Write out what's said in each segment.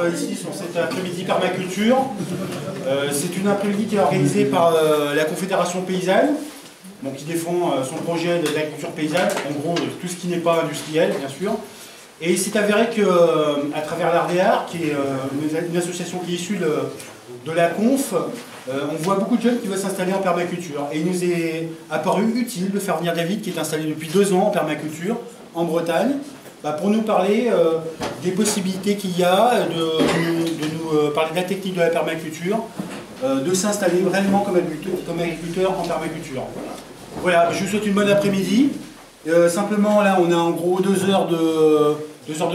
ici sur cet après-midi permaculture. C'est une après-midi qui est organisée par la Confédération paysanne, donc qui défend son projet d'agriculture paysanne, en gros tout ce qui n'est pas industriel bien sûr. Et il s'est avéré qu'à travers l'ARDEAR, qui est une association qui est issue de la Conf, on voit beaucoup de jeunes qui veulent s'installer en permaculture. Et il nous est apparu utile de faire venir David, qui est installé depuis 2 ans en permaculture, en Bretagne, pour nous parler des possibilités qu'il y a, de nous parler de la technique de la permaculture, de s'installer vraiment comme agriculteur en permaculture. Voilà, je vous souhaite une bonne après-midi. Simplement, là, on a en gros 2 heures de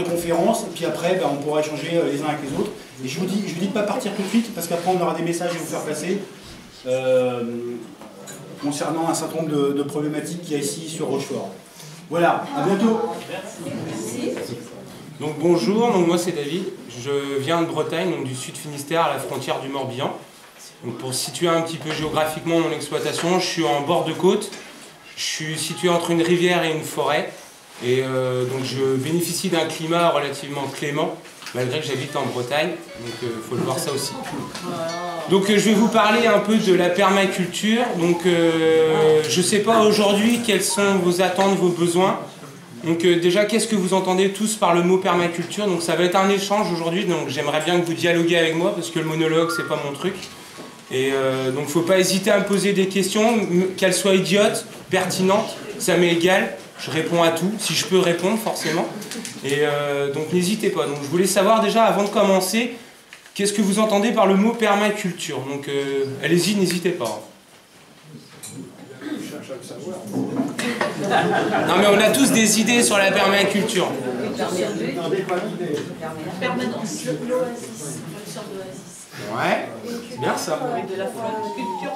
conférence, et puis après, on pourra échanger les uns avec les autres. Et je vous dis de ne pas partir tout de suite, parce qu'après, on aura des messages à vous faire passer concernant un certain nombre de problématiques qu'il y a ici sur Rochefort. Voilà, à bientôt. Merci. Donc bonjour, moi c'est David, je viens de Bretagne, donc du sud Finistère à la frontière du Morbihan. Donc pour situer un petit peu géographiquement mon exploitation, je suis en bord de côte, je suis situé entre une rivière et une forêt, et donc je bénéficie d'un climat relativement clément, malgré que j'habite en Bretagne, donc il faut le voir ça aussi. Donc je vais vous parler un peu de la permaculture. Donc je ne sais pas aujourd'hui quelles sont vos attentes, vos besoins. Donc déjà, qu'est-ce que vous entendez tous par le mot permaculture? Donc ça va être un échange aujourd'hui, donc j'aimerais bien que vous dialoguiez avec moi, parce que le monologue, c'est pas mon truc. Et donc il ne faut pas hésiter à me poser des questions, qu'elles soient idiotes, pertinentes, ça m'est égal. Je réponds à tout, si je peux répondre forcément. Et donc n'hésitez pas. Donc je voulais savoir déjà, avant de commencer, qu'est-ce que vous entendez par le mot permaculture? Donc allez-y, n'hésitez pas. Non mais on a tous des idées sur la permaculture. Permanence, l'oasis, une sorte d'oasis. Ouais, c'est bien ça. Avec de la culture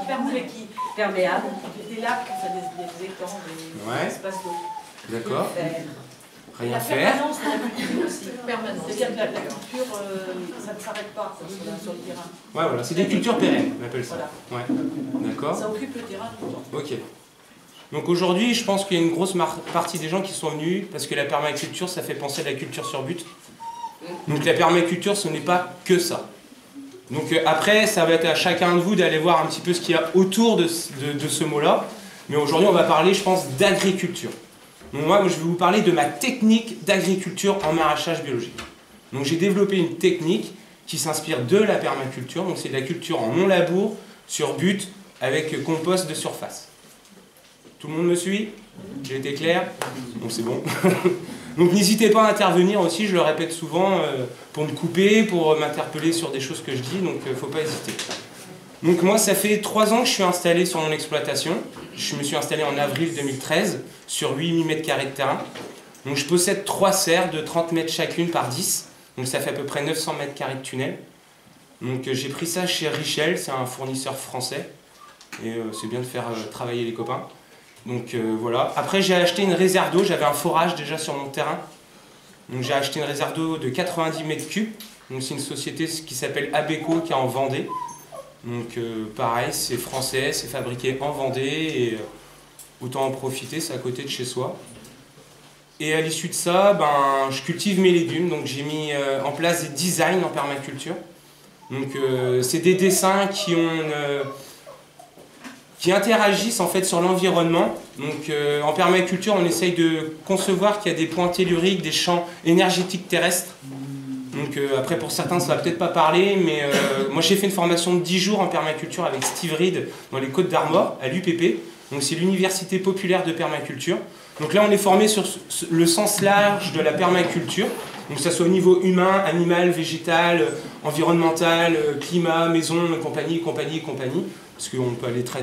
perméable, des lacs, des étangs, des espaces d'eau. D'accord. Rien La faire. permanence de la culture aussi. Permanence. C'est-à-dire que la culture, ça ne s'arrête pas sur le terrain. Ouais, voilà, c'est des cultures pérennes, on appelle ça. Voilà. Ouais, d'accord. Ça occupe le terrain tout le temps. Ok. Donc aujourd'hui, je pense qu'il y a une grosse partie des gens qui sont venus parce que la permaculture, ça fait penser à la culture sur but. Donc la permaculture, ce n'est pas que ça. Donc après, ça va être à chacun de vous d'aller voir un petit peu ce qu'il y a autour de ce mot-là. Mais aujourd'hui, on va parler, je pense, d'agriculture. Donc moi, je vais vous parler de ma technique d'agriculture en maraîchage biologique. Donc j'ai développé une technique qui s'inspire de la permaculture. Donc c'est de la culture en non-labour, sur but, avec compost de surface. Tout le monde me suit? J'ai été clair? Bon, c'est bon. Donc n'hésitez pas à intervenir aussi, je le répète souvent, pour me couper, pour m'interpeller sur des choses que je dis, donc il ne faut pas hésiter. Donc moi, ça fait 3 ans que je suis installé sur mon exploitation. Je me suis installé en avril 2013, sur 8 m² de terrain. Donc je possède 3 serres de 30 mètres chacune par 10, donc ça fait à peu près 900 m² de tunnel. Donc j'ai pris ça chez Richel, c'est un fournisseur français, et c'est bien de faire travailler les copains. Donc voilà. Après j'ai acheté une réserve d'eau, j'avais un forage déjà sur mon terrain. Donc j'ai acheté une réserve d'eau de 90 m3. Donc c'est une société qui s'appelle Abeco qui est en Vendée. Donc pareil, c'est français, c'est fabriqué en Vendée et autant en profiter, c'est à côté de chez soi. Et à l'issue de ça, je cultive mes légumes. Donc j'ai mis en place des designs en permaculture. Donc c'est des dessins qui interagissent en fait sur l'environnement. Donc en permaculture, on essaye de concevoir qu'il y a des points telluriques, des champs énergétiques terrestres. Donc après pour certains ça va peut-être pas parler, mais moi j'ai fait une formation de 10 jours en permaculture avec Steve Reed dans les Côtes d'Armor à l'UPP. Donc c'est l'Université populaire de permaculture. Donc là on est formé sur le sens large de la permaculture. Donc que ça soit au niveau humain, animal, végétal, environnemental, climat, maison, compagnie. Parce qu'on peut aller très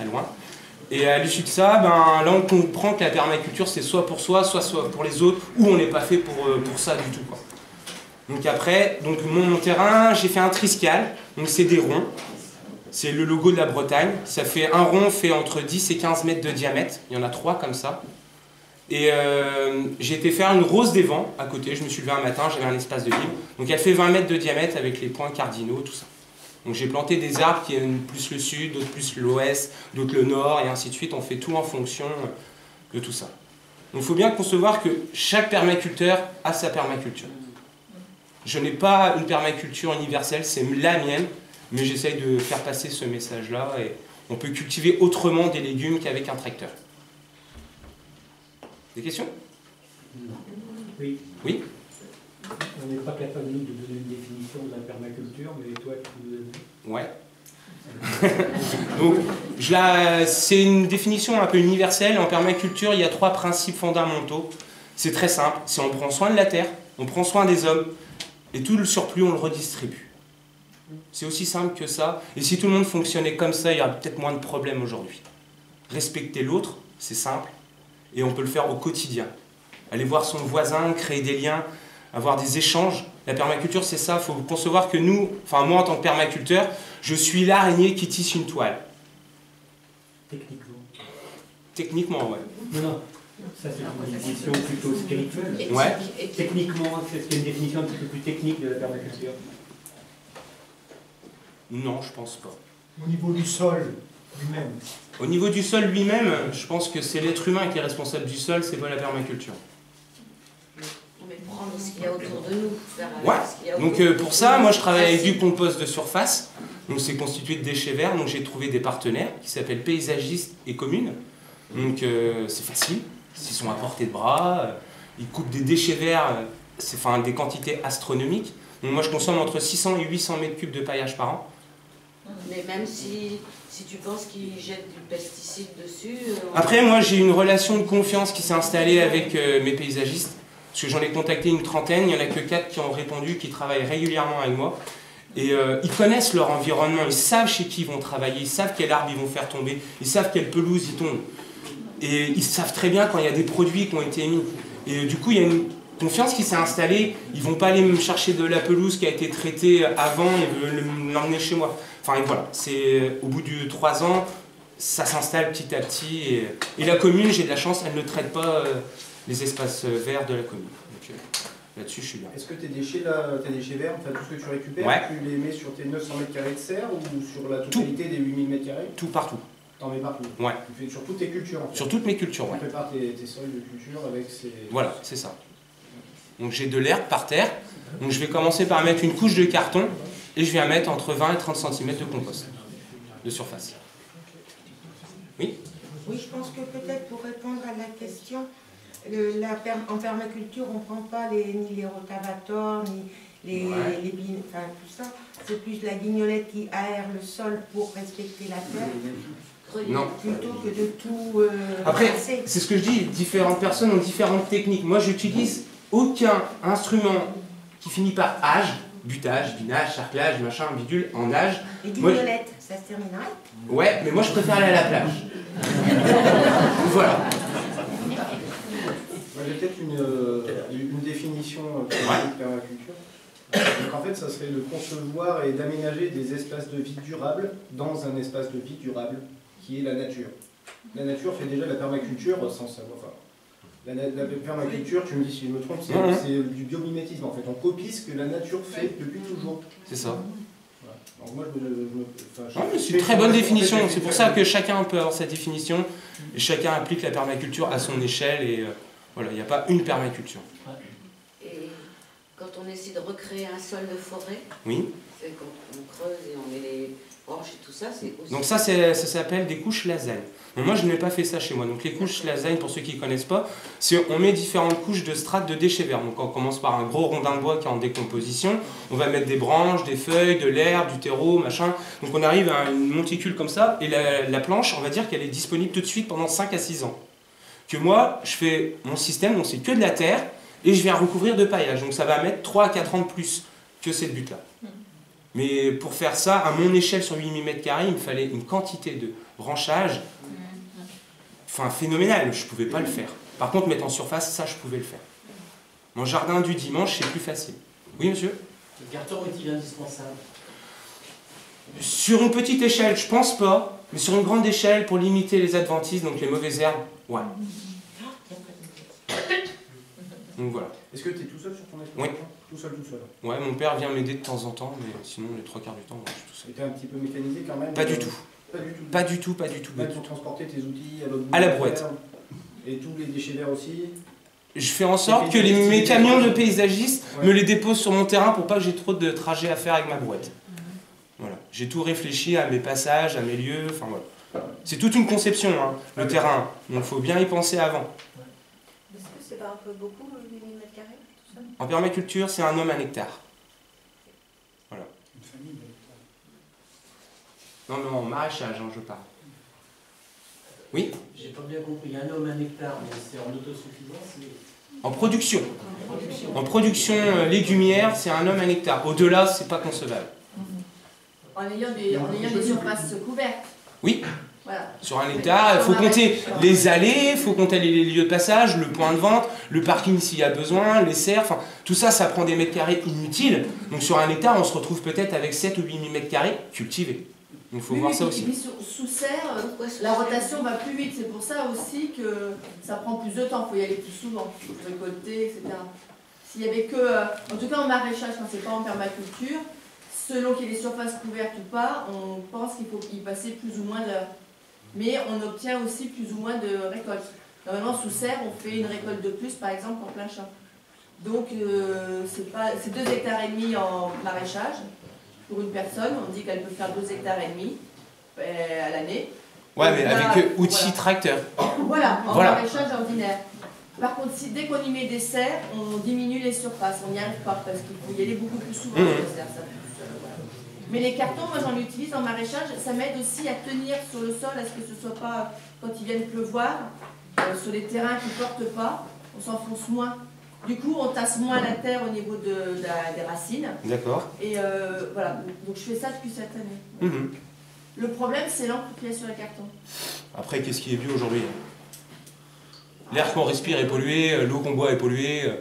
loin. Et à l'issue de ça, là on comprend que la permaculture c'est soit pour soi, soit pour les autres, ou on n'est pas fait pour ça du tout, quoi. Donc après, mon terrain, j'ai fait un triscal, donc c'est des ronds, c'est le logo de la Bretagne, ça fait un rond fait entre 10 et 15 mètres de diamètre, il y en a 3 comme ça. Et j'ai été faire une rose des vents à côté, je me suis levé un matin, j'avais un espace de libre, donc elle fait 20 mètres de diamètre avec les points cardinaux, tout ça. Donc j'ai planté des arbres qui aiment plus le sud, d'autres plus l'ouest, d'autres le nord, et ainsi de suite. On fait tout en fonction de tout ça. Donc il faut bien concevoir que chaque permaculteur a sa permaculture. Je n'ai pas une permaculture universelle, c'est la mienne, mais j'essaye de faire passer ce message-là et on peut cultiver autrement des légumes qu'avec un tracteur. Des questions? Oui. Oui. On n'est pas capable, nous, de donner une définition de la permaculture, mais toi, tu nous as dit. Ouais. Donc, c'est une définition un peu universelle. En permaculture, il y a 3 principes fondamentaux. C'est très simple. C'est on prend soin de la terre, on prend soin des hommes, et tout le surplus, on le redistribue. C'est aussi simple que ça. Et si tout le monde fonctionnait comme ça, il y aurait peut-être moins de problèmes aujourd'hui. Respecter l'autre, c'est simple, et on peut le faire au quotidien. Aller voir son voisin, créer des liens, avoir des échanges. La permaculture, c'est ça. Il faut concevoir que nous, enfin moi en tant que permaculteur, je suis l'araignée qui tisse une toile. Techniquement. Techniquement, ouais. Non. Ça, c'est une définition plutôt spirituelle. Ouais. Techniquement, c'est une définition un petit peu plus technique de la permaculture. Non, je pense pas. Au niveau du sol lui-même. Au niveau du sol lui-même, je pense que c'est l'être humain qui est responsable du sol, c'est pas la permaculture. Mais prendre ce qu'il y a autour de nous. Faire Ouais. ce qu'il y a Donc autour. pour ça, moi je travaille avec du compost de surface. Donc c'est constitué de déchets verts. Donc j'ai trouvé des partenaires qui s'appellent Paysagistes et Communes. Donc c'est facile. Ils sont à portée de bras. Ils coupent des déchets verts, enfin des quantités astronomiques. Donc moi je consomme entre 600 et 800 mètres cubes de paillage par an. Mais même si tu penses qu'ils jettent du pesticide dessus... Après moi j'ai une relation de confiance qui s'est installée avec mes paysagistes. Parce que j'en ai contacté une trentaine, il n'y en a que 4 qui ont répondu, qui travaillent régulièrement avec moi. Et ils connaissent leur environnement, ils savent chez qui ils vont travailler, ils savent quel arbre ils vont faire tomber, ils savent quelle pelouse ils tombent. Et ils savent très bien quand il y a des produits qui ont été émis. Et du coup, il y a une confiance qui s'est installée. Ils ne vont pas aller me chercher de la pelouse qui a été traitée avant et l'emmener chez moi. Enfin voilà, c'est au bout de 3 ans, ça s'installe petit à petit. Et la commune, j'ai de la chance, elle ne traite pas les espaces verts de la commune. Donc là-dessus, je suis bien. Est-ce que tes déchets verts, enfin tout ce que tu récupères, Ouais. tu les mets sur tes 900 m² de serre ou sur la totalité des 8000 m²? Tout partout. T'en mets partout? Ouais. Tu fais sur toutes tes cultures en fait. Sur toutes mes cultures, ouais. Tu prépares tes sols de culture avec ces... Voilà, c'est ça. Donc j'ai de l'herbe par terre. Donc je vais commencer par mettre une couche de carton et je viens mettre entre 20 et 30 cm de compost de surface. Oui? Oui, je pense que peut-être pour répondre à la question, en permaculture, on ne prend pas ni les rotavators, ni les enfin, tout ça. C'est plus la guignolette qui aère le sol pour respecter la terre. Non. Plutôt que de tout Après, casser. c'est ce que je dis, différentes personnes ont différentes techniques. Moi, j'utilise aucun instrument qui finit par âge, butage, binage, sarclage, machin, bidule, en âge. Les guignolettes, ça se terminera. Ouais, mais moi, je préfère aller à la plage. Voilà. Moi j'ai peut-être une définition de permaculture. Donc en fait, ça serait de concevoir et d'aménager des espaces de vie durables dans un espace de vie durable qui est la nature. La nature fait déjà la permaculture sans savoir. Enfin, la permaculture, tu me dis si je me trompe, c'est du biomimétisme en fait. On copie ce que la nature fait depuis toujours. C'est ça. Voilà. Donc moi, C'est une très bonne définition. C'est pour ça que chacun peut avoir sa définition et chacun applique la permaculture à son échelle. Et voilà, il n'y a pas une permaculture. Et quand on essaie de recréer un sol de forêt, Oui. c'est quand on creuse et on met les branches et tout ça, c'est aussi... Donc ça s'appelle des couches lasagne. Bon, moi je n'ai pas fait ça chez moi. Donc les couches lasagne, pour ceux qui ne connaissent pas, c'est on met différentes couches de strates de déchets verts. Donc on commence par un gros rondin de bois qui est en décomposition. On va mettre des branches, des feuilles, de l'herbe, du terreau, machin. Donc on arrive à une monticule comme ça. Et la planche, on va dire qu'elle est disponible tout de suite pendant 5 à 6 ans. Que moi, je fais mon système, donc c'est que de la terre, et je viens recouvrir de paillage. Donc ça va mettre 3 à 4 ans de plus que cette butte-là. Mais pour faire ça, à mon échelle sur 8000 m², il me fallait une quantité de branchage phénoménale. Je ne pouvais pas le faire. Par contre, mettre en surface, ça, je pouvais le faire. Mon jardin du dimanche, c'est plus facile. Oui, monsieur? Le carton est-il indispensable? Sur une petite échelle, je pense pas. Mais sur une grande échelle, pour limiter les adventices, donc les mauvaises herbes, ouais. Donc voilà. Est-ce que tu es tout seul sur ton exploitation? Oui. Tout seul. Ouais, mon père vient m'aider de temps en temps, mais sinon, les 3 quarts du temps, je suis tout seul. Et tu es un petit peu mécanisé quand même? Pas du tout. Pas du tout. Pas du tout. Même pour transporter tes outils à l'autre bout À la de brouette. terre. Et tous les déchets verts aussi? Je fais en sorte que mes camions de paysagistes me les déposent sur mon terrain pour pas que j'ai trop de trajets à faire avec ma brouette. Voilà. J'ai tout réfléchi à mes passages, à mes lieux, enfin voilà. C'est toute une conception, hein, le terrain. Donc il faut bien y penser avant. Est-ce que c'est pas un peu beaucoup, 8 000 mètres carrés, tout ça? En permaculture, c'est un homme un hectare. Voilà. Non, mais en maraîchage, hein, je parle. Oui? J'ai pas bien compris. Un homme, un hectare, mais c'est en autosuffisance. En production. En production légumière, c'est un homme un hectare. Au-delà, c'est pas concevable. En ayant des surfaces couvertes. Oui. Voilà. Sur un hectare, il faut compter les allées, il faut compter les lieux de passage, le point de vente, le parking s'il y a besoin, les serres, enfin, tout ça, ça prend des mètres carrés inutiles. Donc sur un hectare, on se retrouve peut-être avec 7 ou 8 000 mètres carrés cultivés. Donc il faut voir ça aussi. Et puis sous serre, la rotation va plus vite. C'est pour ça aussi que ça prend plus de temps. Il faut y aller plus souvent, récolter, etc. S'il y avait que, en tout cas en maraîchage, quand c'est pas en permaculture, selon qu'il y ait des surfaces couvertes ou pas, on pense qu'il faut y passer plus ou moins d'heures. Mais on obtient aussi plus ou moins de récoltes. Normalement, sous serre, on fait une récolte de plus, par exemple, en plein champ. Donc, c'est 2,5 hectares en maraîchage. Pour une personne, on dit qu'elle peut faire 2,5 hectares à l'année. Ouais, mais avec outils tracteur. Voilà, en maraîchage ordinaire. Par contre, dès qu'on y met des serres, on diminue les surfaces. On n'y arrive pas parce qu'il faut y aller beaucoup plus souvent. Les serres, ça pousse, voilà. Mais les cartons, moi j'en utilise en maraîchage. Ça m'aide aussi à tenir sur le sol, à ce que ce soit pas, quand il vient de pleuvoir, sur les terrains qui ne portent pas, on s'enfonce moins. Du coup, on tasse moins la terre au niveau des racines. D'accord. Et voilà, donc je fais ça depuis cette année. Le problème, c'est l'encre qu'il y a sur le carton. Après, qu'est-ce qui est bio aujourd'hui? L'air qu'on respire est pollué, l'eau qu'on boit est polluée.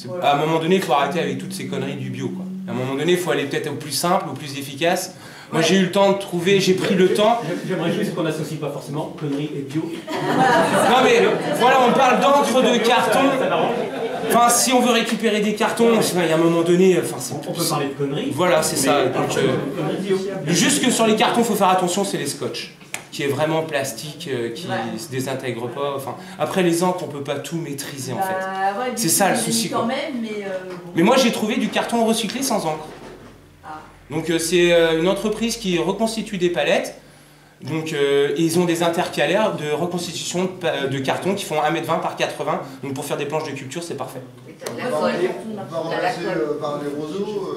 Voilà. À un moment donné, il faut arrêter avec toutes ces conneries du bio, quoi. À un moment donné, il faut aller peut-être au plus simple, au plus efficace. Moi, j'ai eu le temps de trouver, j'ai pris le temps. J'aimerais juste qu'on n'associe pas forcément conneries et bio. Non mais voilà, on parle d'encre de carton. Enfin, si on veut récupérer des cartons, il y a un moment donné, on peut parler de conneries. Voilà, c'est ça. Donc, juste que sur les cartons, il faut faire attention, c'est les scotch, qui est vraiment plastique, qui ne se désintègre pas. Enfin, après les encres, on peut pas tout maîtriser en fait. Ouais, c'est ça le souci. Quand même, mais moi, j'ai trouvé du carton recyclé sans encre. Donc c'est une entreprise qui reconstitue des palettes. Donc ils ont des intercalaires de reconstitution de carton qui font 1,20 m par 80. Donc pour faire des planches de culture, c'est parfait. On va remplacer par des roseaux.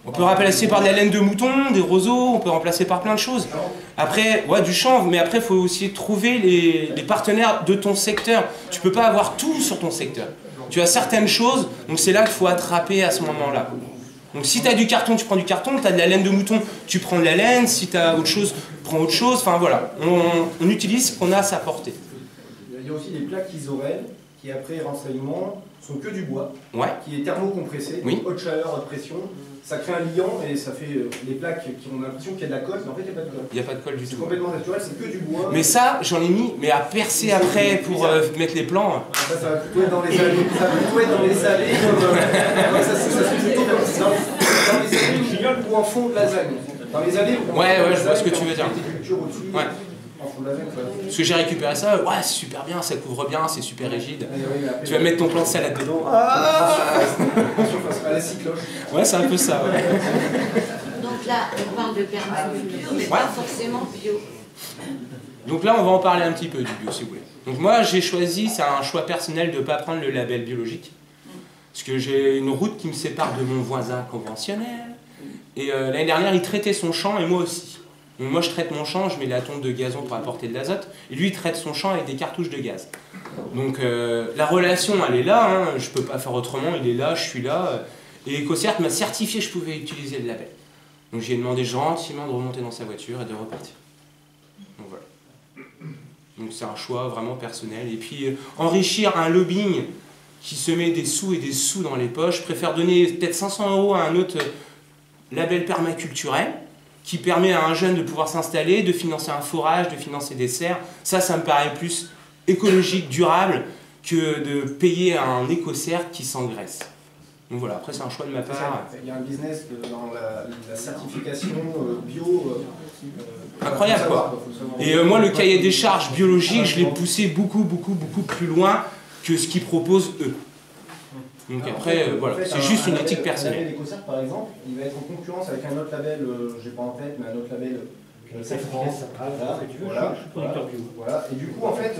On peut remplacer par de la laine de mouton, des roseaux, on peut remplacer par plein de choses. Après, ouais, du chanvre, mais après il faut aussi trouver les partenaires de ton secteur. Tu peux pas avoir tout sur ton secteur. Tu as certaines choses, donc c'est là qu'il faut attraper à ce moment-là. Donc si tu as du carton, tu prends du carton, tu as de la laine de mouton, tu prends de la laine, si tu as autre chose, prends autre chose, enfin voilà, on utilise ce qu'on a à sa portée. Il y a aussi des plaques isorèles qui après renseignement sont que du bois, qui est thermocompressé, haute chaleur, haute pression, ça crée un liant et ça fait les plaques qui ont l'impression qu'il y a de la colle, mais en fait il n'y a pas de colle. Il n'y a pas de colle du tout. C'est complètement naturel, c'est que du bois. Mais ça, j'en ai mis, mais à percer après pour mettre les plans. Ça va plutôt être dans les allées, ça va plutôt être dans les allées, ça se fait plutôt comme dans les allées ou en fond de lasagne. Dans les allées ouais, je vois ce que tu veux dire. Ouais. Parce que j'ai récupéré ça, ouais, c'est super bien, ça couvre bien, c'est super rigide. Tu vas mettre ton plan de salade dedans. À la cycloche. Ouais, c'est un peu ça. Ouais. Donc là, on parle de permaculture, mais pas forcément bio. Donc là, on va en parler un petit peu du bio, si vous voulez. Donc moi, j'ai choisi, c'est un choix personnel de ne pas prendre le label biologique. Parce que j'ai une route qui me sépare de mon voisin conventionnel. Et l'année dernière, il traitait son champ et moi aussi. Donc moi je traite mon champ, je mets la tonte de gazon pour apporter de l'azote, et lui il traite son champ avec des cartouches de gaz. Donc la relation elle est là, hein, je peux pas faire autrement, il est là, je suis là, et EcoCert m'a certifié que je pouvais utiliser le label. Donc j'ai demandé gentiment de remonter dans sa voiture et de repartir. Donc voilà. Donc c'est un choix vraiment personnel. Et puis enrichir un lobbying qui se met des sous dans les poches, je préfère donner peut-être 500 € à un autre label permaculturel, qui permet à un jeune de pouvoir s'installer, de financer un forage, de financer des serres. Ça me paraît plus écologique, durable, que de payer un éco-serre qui s'engraisse. Donc voilà, après c'est un choix de ma part. Il y a un business dans la certification bio. Incroyable quoi. Et moi le cahier des charges biologiques, je l'ai poussé beaucoup plus loin que ce qu'ils proposent eux. Donc après, voilà, c'est juste une éthique personnelle. Un label EcoCert, par exemple, il va être en concurrence avec un autre label, je n'ai pas en tête, mais un autre label France. Voilà. Et du coup, en fait,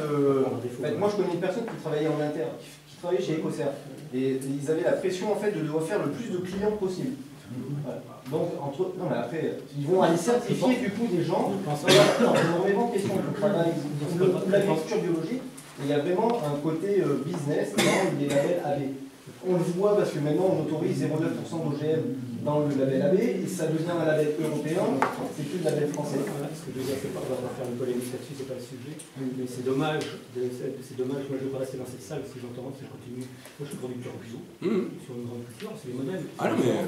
moi je connais une personne qui travaillait en interne, qui travaillait chez EcoCert. Et ils avaient la pression en fait de devoir faire le plus de clients possible. Voilà. Donc, non mais après, ils vont aller certifier du coup des gens. Je me remets en question le travail ou l'agriculture biologique. Il y a vraiment un côté business dans les labels AB. On le voit parce que maintenant on autorise 0,9% d'OGM dans le label AB et ça devient un label européen, c'est plus le label français. Voilà, ce que je veux dire, c'est pas, on va pas faire une polémique là-dessus, c'est pas le sujet, mais c'est dommage, moi je veux pas rester dans cette salle si j'entends que ça continue. Moi je suis producteur bio, sur une grande culture, c'est les modèles. Ah non, mais...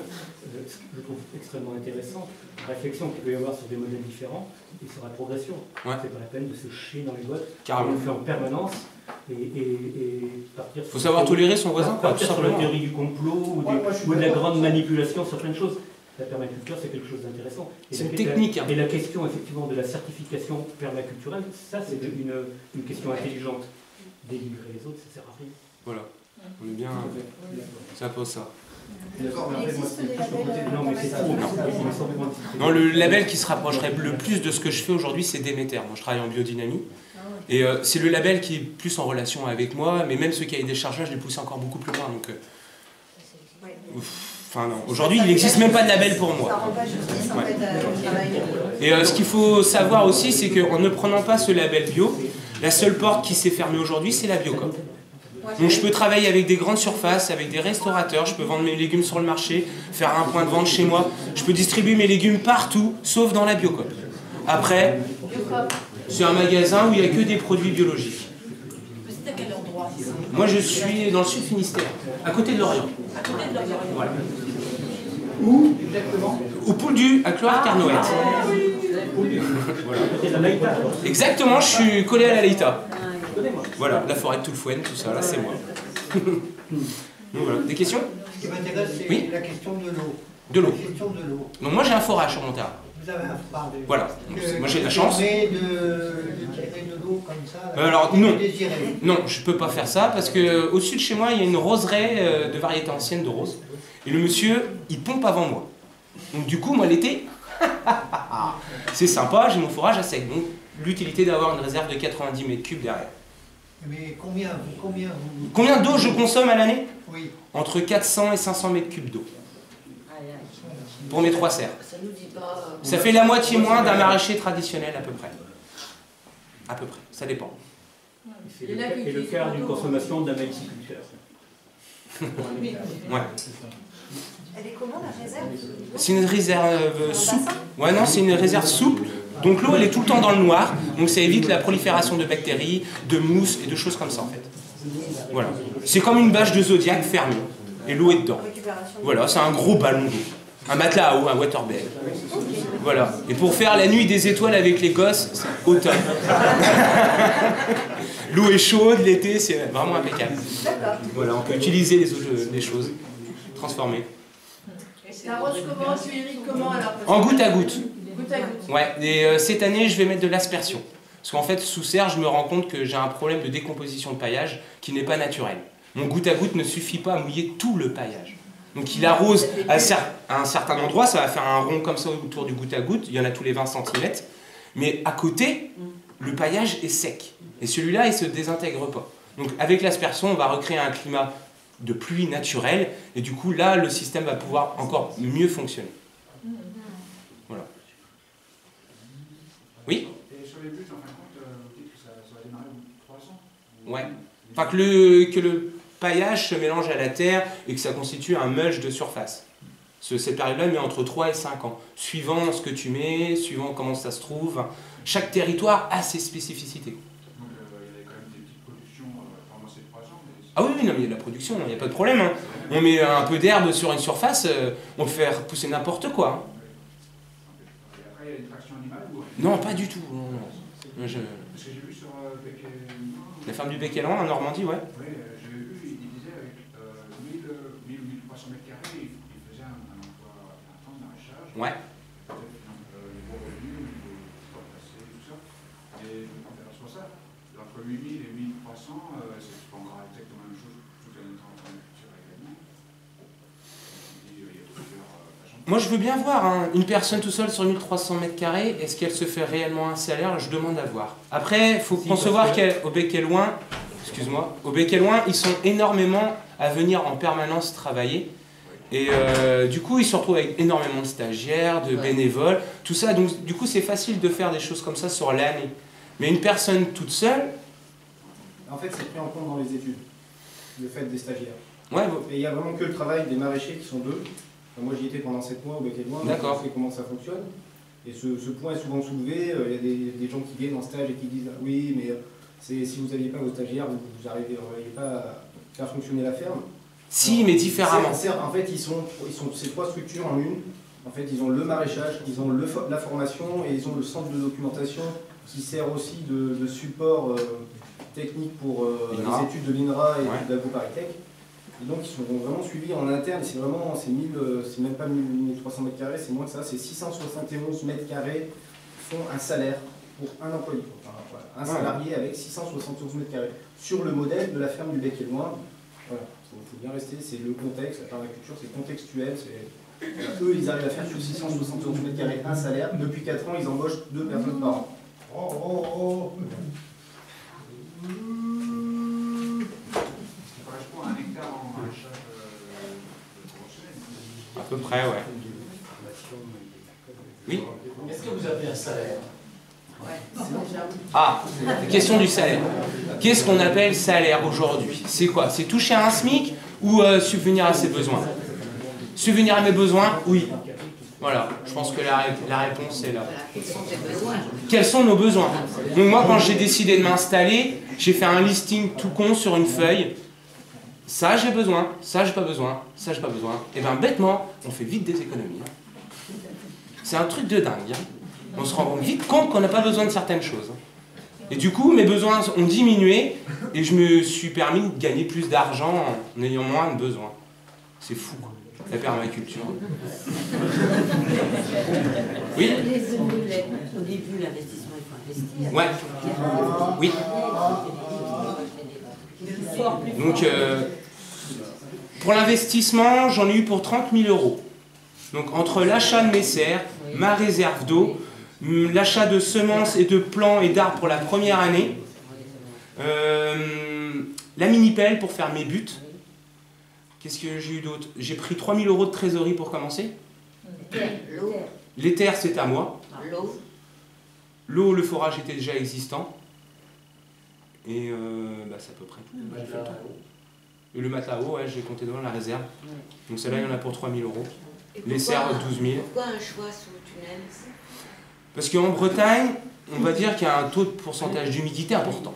Ce que je trouve extrêmement intéressant, la réflexion qu'il peut y avoir sur des modèles différents et sur la progression. Ouais. C'est pas la peine de se chier dans les boîtes, carrément. On le fait en permanence. Et partir faut savoir tolérer son voisin, quoi, partir sur la théorie du complot ou de la grande manipulation sur plein de choses. La permaculture, c'est quelque chose d'intéressant. C'est une technique. Et la question, effectivement, de la certification permaculturelle, ça, c'est une question intelligente. Délivrer les autres, ça sert à rien. Voilà. On est bien... Ça pose ça. D'accord, mais après, moi, c'était plus le côté de... Non, mais c'est trop. Non, le label qui se rapprocherait le plus de ce que je fais aujourd'hui, c'est Déméter. Moi, je travaille en biodynamie. Et c'est le label qui est plus en relation avec moi, mais même ceux qui avaient des chargeurs, je les poussais encore beaucoup plus loin. Donc, enfin, non. Aujourd'hui, il n'existe même pas de label pour moi. Ça rend pas justice, en fait, au travail. Et ce qu'il faut savoir aussi, c'est qu'en ne prenant pas ce label bio, la seule porte qui s'est fermée aujourd'hui, c'est la Biocoop. Donc je peux travailler avec des grandes surfaces, avec des restaurateurs, je peux vendre mes légumes sur le marché, faire un point de vente chez moi, je peux distribuer mes légumes partout, sauf dans la Biocoop. Après, c'est un magasin où il n'y a que des produits biologiques. C'est à quel endroit? Moi je suis dans le sud Finistère, à côté de Lorient. À côté de Lorient. Voilà. Où exactement? Au Pouldu, à Cloire-Carnoët. Voilà. Exactement, je suis collé à la Leïta. Voilà, la forêt de Toulfouen, tout ça, là c'est moi. Donc voilà, des questions? Ce qui m'intéresse, c'est oui, la question de l'eau. De l'eau. La question de l'eau. Donc moi j'ai un forage sur mon terrain. Vous avez un forage. Voilà, moi j'ai de la chance. De tirer de l'eau comme ça. Alors non, non, je peux pas faire ça parce que au-dessus de chez moi il y a une roseraie de variété ancienne de roses. Et le monsieur, il pompe avant moi. Donc du coup, moi l'été, c'est sympa, j'ai mon forage à sec. Donc l'utilité d'avoir une réserve de 90 mètres cubes derrière. Mais combien d'eau je consomme à l'année? Oui. Entre 400 et 500 mètres cubes d'eau. Pour mes 3 serres. Ça nous dit pas... Ça fait la moitié moins d'un maraîcher traditionnel à peu près. À peu près, ça dépend. Et le quart d'une consommation d'un maïsiculteur. Ouais. Elle est comment la réserve? C'est une réserve souple. Ouais, non, c'est une réserve souple. Donc l'eau, elle est tout le temps dans le noir. Donc ça évite la prolifération de bactéries, de mousse et de choses comme ça en fait. Voilà. C'est comme une bâche de Zodiac fermée. Et l'eau est dedans. Voilà, c'est un gros ballon d'eau. Un matelas à eau, un waterbed. Voilà. Et pour faire la nuit des étoiles avec les gosses, c'est automne. L'eau est chaude, l'été, c'est vraiment impeccable. Voilà, on peut utiliser les choses transformées. T'arroses comment, tu irrigues comment alors? En goutte à goutte. Goutte à goutte. Ouais, et cette année, je vais mettre de l'aspersion. Parce qu'en fait, sous serre, je me rends compte que j'ai un problème de décomposition de paillage qui n'est pas naturel. Mon goutte à goutte ne suffit pas à mouiller tout le paillage. Donc il arrose à un certain endroit, ça va faire un rond comme ça autour du goutte à goutte, il y en a tous les 20 cm. Mais à côté, le paillage est sec. Et celui-là, il ne se désintègre pas. Donc avec l'aspersion, on va recréer un climat de pluie naturelle, et du coup, là, le système va pouvoir encore mieux fonctionner. Voilà. Oui? Et sur les buts, en fin de compte, vous dites que ça va démarrer au bout de 300? Ouais. Enfin, que le paillage se mélange à la terre et que ça constitue un mulch de surface. Cette période-là met entre 3 et 5 ans, suivant ce que tu mets, suivant comment ça se trouve. Chaque territoire a ses spécificités. Donc il y a quand même des petites productions pendant ces 3 ans. Ah oui, non, mais il y a de la production, il n'y a pas de problème. Hein. On met un peu d'herbe sur une surface, on peut faire pousser n'importe quoi. Hein. Et après, il y a une traction animale ou... Non, pas du tout. Non, non. Parce que j'ai vu sur la ferme du Bec-Élan, en Normandie, ouais. Oui, j'avais vu, il disait avec 1000 ou 1300 mètres carrés, il faisait un emploi à plein temps de maraîchage. Ouais. Peut-être les bons revenus, il faut passer, tout ça. Et je me ça. entre 8000 et 1300, c'est pas encore exactement la même chose tout à notre permaculture également. Il y a plusieurs façons. Moi, je veux bien voir hein, une personne tout seule sur 1300 m², est-ce qu'elle se fait réellement un salaire? Je demande à voir. Après, il faut concevoir qu'au Bec et Loin, excuse-moi, au Bec et Loin, ils sont énormément à venir en permanence travailler. Et du coup, ils se retrouvent avec énormément de stagiaires, de bénévoles, tout ça. Donc, du coup, c'est facile de faire des choses comme ça sur l'année. Mais une personne toute seule... En fait, c'est pris en compte dans les études, le fait des stagiaires. Ouais, et il n'y a vraiment que le travail des maraîchers qui sont deux. Enfin, moi, j'y étais pendant 7 mois au Bec et Loin, donc je sais comment ça fonctionne. Et ce point est souvent soulevé. Il y a des gens qui viennent en stage et qui disent « Oui, mais si vous n'aviez pas vos stagiaires, vous n'arriveriez pas à faire fonctionner la ferme. » Si, mais différemment. En fait, ils sont ces trois structures en une. En fait, ils ont le maraîchage, ils ont la formation et ils ont le centre de documentation qui sert aussi de support technique pour les études de l'INRA et de l'AgroParisTech. Et donc, ils sont vraiment suivis en interne. C'est vraiment, c'est même pas 1300 m², c'est moins que ça. C'est 671 m² font un salaire pour un employé. Enfin, voilà, un salarié avec 671 m². Sur le modèle de la ferme du Bec et Loin. Voilà. Il faut bien rester, c'est le contexte, la permaculture, c'est contextuel. Eux, ils arrivent à faire sur 671 m² un salaire. Depuis 4 ans, ils embauchent 2 personnes par an. Ça correspond à 1 hectare en maraîchage professionnel. À peu près, ouais. Oui. Est-ce que vous avez un salaire? Ah, question du salaire. Qu'est-ce qu'on appelle salaire aujourd'hui? C'est quoi? C'est toucher à un SMIC ou subvenir à ses besoins? Subvenir à mes besoins? Oui. Voilà, je pense que la réponse est là. Quels sont tes besoins? Quels sont nos besoins? Donc moi, quand j'ai décidé de m'installer, j'ai fait un listing tout con sur une feuille. Ça, j'ai besoin, ça, j'ai pas besoin, ça, j'ai pas besoin. Et bien, bêtement, on fait vite des économies. C'est un truc de dingue. On se rend vite compte qu'on n'a pas besoin de certaines choses. Et du coup, mes besoins ont diminué et je me suis permis de gagner plus d'argent en ayant moins de besoins. C'est fou, quoi. La permaculture. Oui? Au début, l'investissement, il faut investir. Ouais. Oui. Donc, pour l'investissement, j'en ai eu pour 30 000 €. Donc, entre l'achat de mes serres, ma réserve d'eau, l'achat de semences et de plants et d'arbres pour la première année, la mini-pelle pour faire mes buts. Qu'est-ce que j'ai eu d'autre? J'ai pris 3 000 € de trésorerie pour commencer. Les terres, c'est à moi. L'eau, le forage était déjà existant. Et c'est à peu près tout. J'ai fait le tour. Et le matao, ouais, j'ai compté devant la réserve. Donc celle-là, il y en a pour 3 000 €. Les serres, 12 000. Pourquoi un choix sous le tunnel? Parce qu'en Bretagne, on va dire qu'il y a un taux de pourcentage d'humidité important.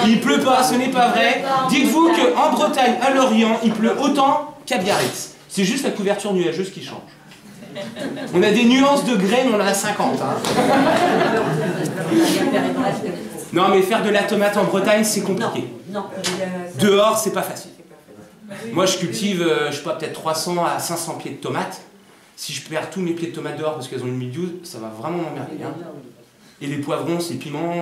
Il pleut pas, ce n'est pas vrai. Dites-vous qu'en Bretagne, à Lorient, il pleut autant qu'à Biarritz. C'est juste la couverture nuageuse qui change. On a des nuances de grès, mais on en a 50. Hein. Non, mais faire de la tomate en Bretagne, c'est compliqué. Dehors, c'est pas facile. Moi, je cultive, je sais pas, peut-être 300 à 500 pieds de tomates. Si je perds tous mes pieds de tomates dehors parce qu'elles ont une mildiou, ça va vraiment m'emmerder. Hein. Et les poivrons, c'est piments,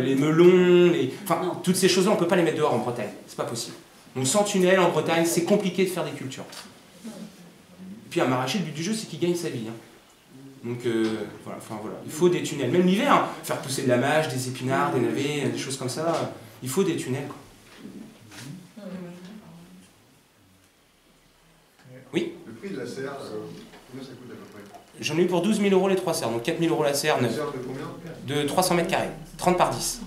les melons, enfin, toutes ces choses-là, on ne peut pas les mettre dehors en Bretagne. C'est pas possible. Donc sans tunnel en Bretagne, c'est compliqué de faire des cultures. Et puis un maraîcher, le but du jeu, c'est qu'il gagne sa vie. Hein. Donc voilà, il faut des tunnels. Même l'hiver, hein, faire pousser de la mâche, des épinards, des navets, des choses comme ça, il faut des tunnels. Quoi. Oui. Le prix de la serre, combien ça coûte à peu près? J'en ai eu pour 12 000 € les 3 serres, donc 4 000 € la serre neuve. Une serre de combien? De 300 m², 30 par 10.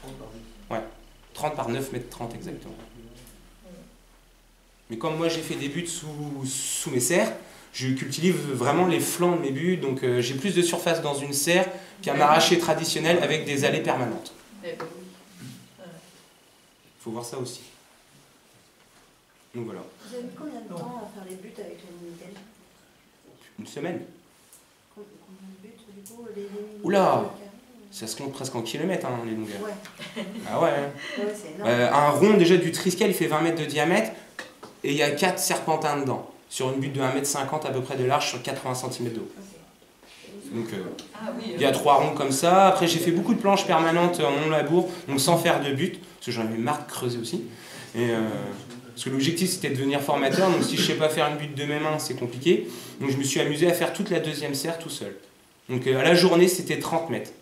30 par 10. Ouais, 30 par 9 mètres 30 exactement. Mais comme moi j'ai fait des buts sous mes serres, je cultive vraiment les flancs de mes buts, donc j'ai plus de surface dans une serre qu'un maraîcher traditionnel avec des allées permanentes. Il faut voir ça aussi. Donc voilà. Vous avez mis combien de temps à faire les buts avec la Minitel? Une semaine. Combien de buts du coup les Oula, ça se compte presque en kilomètres, hein, les longueurs. Ouais. Ah ouais. Ouais, c'est énorme. Un rond déjà du Triskel, il fait 20 mètres de diamètre et il y a 4 serpentins dedans. Sur une butte de 1,50 m à peu près de large sur 80 cm d'eau. Donc il y a 3 ronds comme ça. Après j'ai fait beaucoup de planches permanentes en non-labour, donc sans faire de but, parce que j'en avais marre de creuser aussi. Et, parce que l'objectif c'était de devenir formateur, donc si je sais pas faire une butte de mes mains, c'est compliqué. Donc je me suis amusé à faire toute la deuxième serre tout seul. Donc à la journée c'était 30 mètres.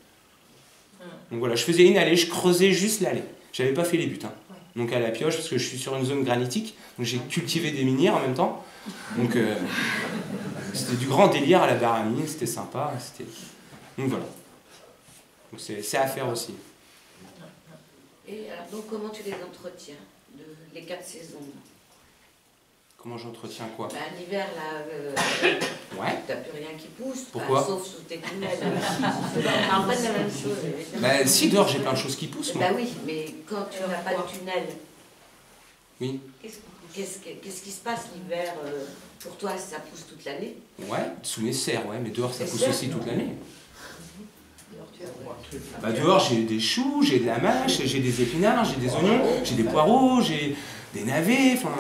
Donc voilà, je faisais une allée, je creusais juste l'allée. J'avais pas fait les buts. Hein. Donc à la pioche, parce que je suis sur une zone granitique, donc j'ai cultivé des minières en même temps. Donc c'était du grand délire à la barre à mine, c'était sympa. Donc voilà. Donc c'est à faire aussi. Et alors, donc comment tu les entretiens, les 4 saisons? Comment j'entretiens quoi? Bah, l'hiver, là, ouais. t'as plus rien qui pousse. Pourquoi? Sauf sous tes tunnels. En fait, la même chose. Bah, si, dehors, j'ai plein de choses qui poussent, moi. Bah oui, mais quand tu n'as pas de tunnel, oui. Qu'est-ce qui se passe l'hiver? Pour toi, ça pousse toute l'année? Ouais, sous les serres, ouais, mais dehors, ça pousse aussi toute l'année. Bah, dehors, j'ai des choux, j'ai de la mâche, j'ai des épinards, j'ai des oignons, j'ai des poireaux, j'ai des navets, enfin...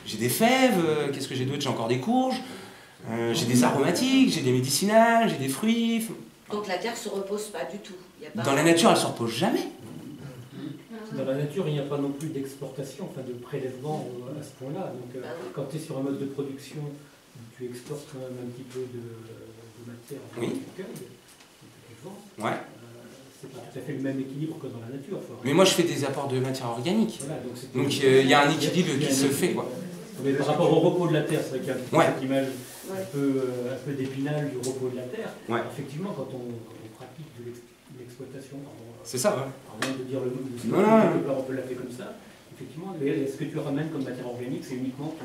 J'ai des fèves, qu'est-ce que j'ai d'autre? J'ai encore des courges, j'ai des aromatiques, j'ai des médicinales, j'ai des fruits. Donc la terre ne se repose pas du tout? Dans la nature, elle ne se repose jamais. Dans la nature, il n'y a pas non plus d'exportation, enfin de prélèvement à ce point-là. Donc quand tu es sur un mode de production, tu exportes quand même un petit peu de matière oui. que tu vends. Ouais. C'est pas tout à fait le même équilibre que dans la nature. Mais moi, je fais des apports de matière organique. Voilà, donc il y a un équilibre qui se fait, quoi. Mais par rapport au repos de la terre, c'est vrai qu'il y a cette image un peu d'épinal du repos de la terre. Ouais. Effectivement, quand on pratique de l'exploitation, c'est ça, ouais. Pardon de dire le mot, on peut l'appeler comme ça. Effectivement, ce que tu ramènes comme matière organique, c'est uniquement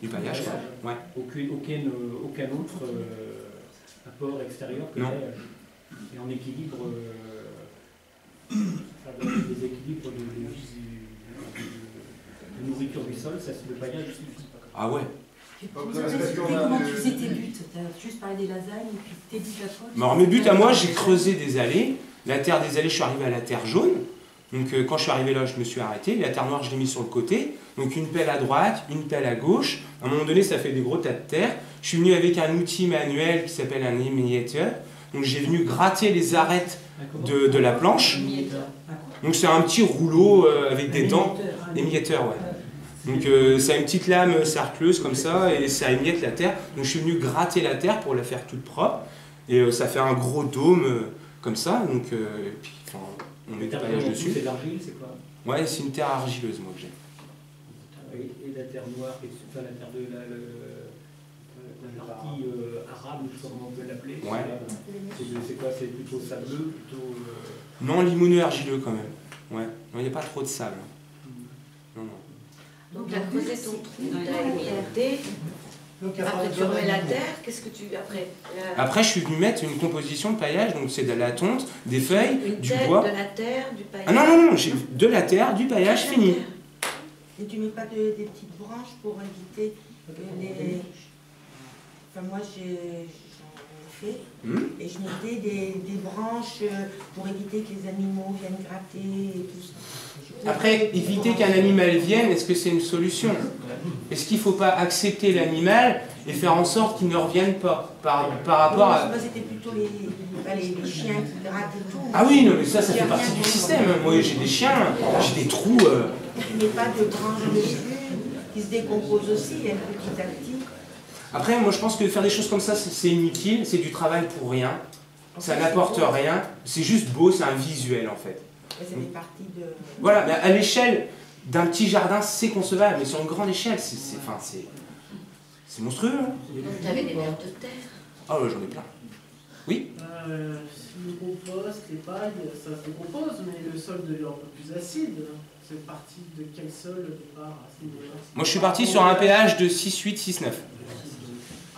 du paillage, ouais. Aucun autre apport extérieur que paillage. Et en équilibre, des équilibres de nourriture du sol, le paillage suffit. Ah ouais. Comment tu faisais tes buts? Tu as juste parlé des lasagnes et puis tes buts à toi? Alors mes buts à moi, j'ai creusé des allées. La terre des allées, je suis arrivé à la terre jaune. Donc quand je suis arrivé là, je me suis arrêté. La terre noire, je l'ai mis sur le côté. Donc une pelle à droite, une pelle à gauche. À un moment donné, ça fait des gros tas de terre. Je suis venu avec un outil manuel qui s'appelle un émietteur. Donc j'ai venu gratter les arêtes de la planche. Donc c'est un petit rouleau avec des dents. Émietteur, ouais. Donc ça a une petite lame cercleuse comme ça et ça émiette la terre. Donc je suis venu gratter la terre pour la faire toute propre. Et ça fait un gros dôme comme ça. Donc puis, on met du paillage dessus. C'est l'argile, c'est quoi? Ouais, c'est une terre argileuse moi que j'ai. Et la terre noire, la terre de la partie arabe, je sais pas comment on peut l'appeler. Ouais. C'est quoi? C'est plutôt sableux, plutôt... Non, limoneux argileux quand même. Ouais. Non, il n'y a pas trop de sable. Non, non. Donc tu as creusé ton trou, tu as émietté. Après tu remets la terre, qu'est-ce que tu... Après je suis venu mettre une composition de paillage, donc c'est de la tonte, des feuilles, du bois. De la terre, du paillage. Ah non, non, non, j'ai de la terre, du paillage fini. Et tu mets pas des petites branches pour éviter les... Enfin moi j'en ai fait, et je mettais des branches pour éviter que les animaux viennent gratter et tout ça. Après, éviter qu'un animal vienne, est-ce que c'est une solution? Est-ce qu'il ne faut pas accepter l'animal et faire en sorte qu'il ne revienne pas par rapport à... C'était plutôt les chiens qui grattent et tout. Ah oui, non, mais ça fait partie du système. Moi, j'ai des chiens, j'ai des trous... Tu mets pas de branches dessus, qui se décomposent aussi, petit à petit. Après, moi, je pense que faire des choses comme ça, c'est inutile, c'est du travail pour rien. Ça n'apporte rien, c'est juste beau, c'est un visuel, en fait. Ça fait partie de... Voilà, mais à l'échelle d'un petit jardin, c'est concevable, mais sur une grande échelle, c'est monstrueux. Hein. Tu avais des vers de terre? Ah ouais, j'en ai plein. Oui? Le compost, les pailles, ça se compose, mais le sol devient un peu plus acide. C'est parti de quel sol au départ à ce niveau-là? Moi, je suis parti sur un pH de 6,8, 6,9.